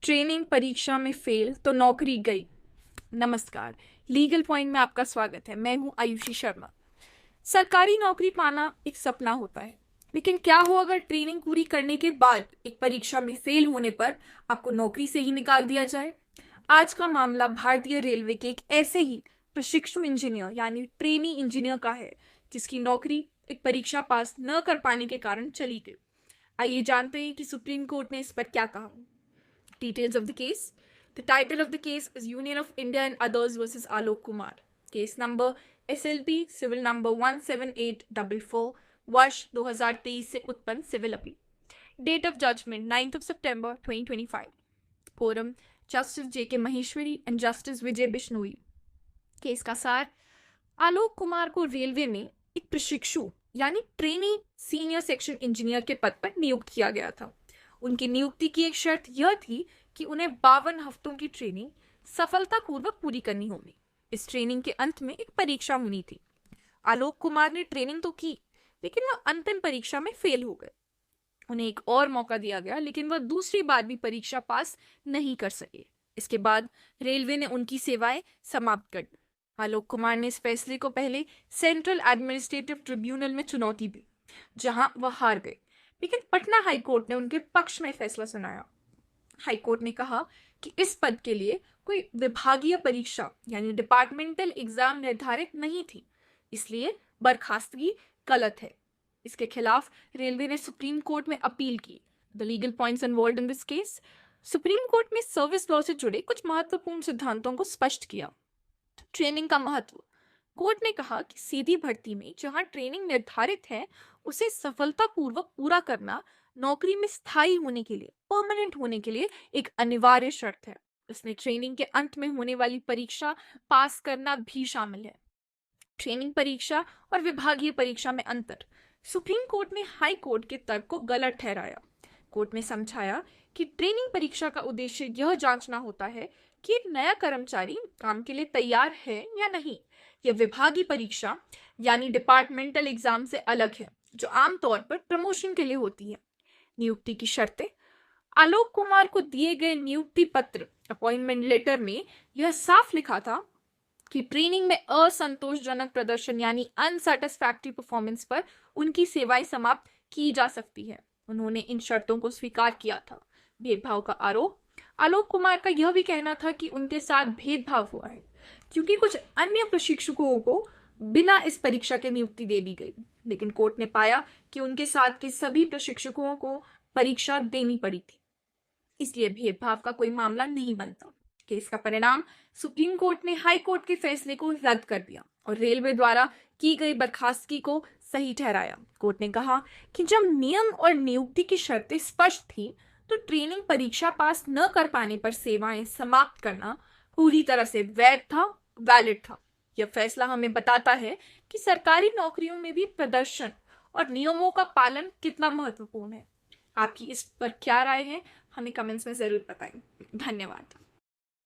Training परीक्षा में fail तो नौकरी गई। नमस्कार, लीगल पॉइंट में आपका स्वागत है। मैं हूं आयुषी शर्मा। सरकारी नौकरी पाना एक सपना होता है, लेकिन क्या हो अगर ट्रेनिंग पूरी करने के बाद एक परीक्षा में फेल होने पर आपको नौकरी से ही निकाल दिया जाए। आज का मामला भारतीय रेलवे के एक ऐसे ही प्रशिक्षु इंजीनियर यानी ट्रेनी इंजीनियर का है, जिसकी नौकरी एक परीक्षा पास न कर पाने के कारण चली गई। आइए जानते हैं कि सुप्रीम कोर्ट ने इस पर क्या कहा। Details of the case. The title of the case is Union of India and Others versus Alok Kumar. Case number SLP Civil number 17844 वर्ष 2023 से उत्पन्न civil appeal. Date of judgment 9th of September 2025. Quorum Justice J.K. Maheshwari and Justice Vijay Bishnoi. Case का सार, आलोक कुमार को railway में एक प्रशिक्षु यानी ट्रेनी सीनियर सेक्शन इंजीनियर के पद पर नियुक्त किया गया था। उनकी नियुक्ति की एक शर्त यह थी कि उन्हें 52 हफ्तों की ट्रेनिंग सफलतापूर्वक पूरी करनी होगी। इस ट्रेनिंग के अंत में एक परीक्षा होनी थी। आलोक कुमार ने ट्रेनिंग तो की, लेकिन वह अंतिम परीक्षा में फेल हो गए। उन्हें एक और मौका दिया गया, लेकिन वह दूसरी बार भी परीक्षा पास नहीं कर सके। इसके बाद रेलवे ने उनकी सेवाएं समाप्त कर दी। आलोक कुमार ने इस फैसले को पहले सेंट्रल एडमिनिस्ट्रेटिव ट्रिब्यूनल में चुनौती दी, जहां वह हार गए, लेकिन पटना हाईकोर्ट ने उनके पक्ष में फैसला सुनाया। हाईकोर्ट ने कहा कि इस पद के लिए कोई विभागीय परीक्षा यानी डिपार्टमेंटल एग्जाम निर्धारित नहीं थी, इसलिए बर्खास्तगी गलत है। इसके खिलाफ रेलवे ने सुप्रीम कोर्ट में अपील की। The legal points involved in this case. Supreme court में सर्विस लॉ से जुड़े कुछ महत्वपूर्ण सिद्धांतों को स्पष्ट किया। ट्रेनिंग का महत्व। कोर्ट ने कहा कि सीधी भर्ती में जहां ट्रेनिंग निर्धारित है, उसे सफलतापूर्वक पूरा करना नौकरी में स्थायी होने के लिए, परमानेंट होने के लिए एक अनिवार्य शर्त है। इसमें ट्रेनिंग के अंत में होने वाली परीक्षा पास करना भी शामिल है। ट्रेनिंग परीक्षा और विभागीय परीक्षा में अंतर। सुप्रीम कोर्ट ने हाई कोर्ट के तर्क को गलत ठहराया। कोर्ट ने समझाया कि ट्रेनिंग परीक्षा का उद्देश्य यह जांचना होता है कि एक नया कर्मचारी काम के लिए तैयार है या नहीं। यह विभागीय परीक्षा यानी डिपार्टमेंटल एग्जाम से अलग है, जो आमतौर पर प्रमोशन के लिए होती है। नियुक्ति की शर्तें। आलोक कुमार को दिए गए नियुक्ति पत्र अपॉइंटमेंट लेटर में यह साफ लिखा था कि ट्रेनिंग में असंतोषजनक प्रदर्शन यानी अनसैटिस्फैक्टरी परफॉर्मेंस पर उनकी सेवाएं समाप्त की जा सकती है। उन्होंने इन शर्तों को स्वीकार किया था। भेदभाव का आरोप। आलोक कुमार का यह भी कहना था कि उनके साथ भेदभाव हुआ है, क्योंकि कुछ अन्य प्रशिक्षकों को बिना इस परीक्षा के नियुक्ति दे दी गई, लेकिन कोर्ट ने पाया कि उनके साथ के सभी प्रशिक्षकों को परीक्षा देनी पड़ी थी, इसलिए भेदभाव का कोई मामला नहीं बनता। केस का परिणाम, सुप्रीम कोर्ट ने हाई कोर्ट के फैसले को रद्द कर दिया और रेलवे द्वारा की गई बर्खास्तगी को सही ठहराया। कोर्ट ने कहा कि जब नियम और नियुक्ति की शर्तें स्पष्ट थी, तो ट्रेनिंग परीक्षा पास न कर पाने पर सेवाएं समाप्त करना पूरी तरह से वैध था, वैलिड था। यह फैसला हमें बताता है कि सरकारी नौकरियों में भी प्रदर्शन और नियमों का पालन कितना महत्वपूर्ण है। आपकी इस पर क्या राय है, हमें कमेंट्स में जरूर बताएं। धन्यवाद।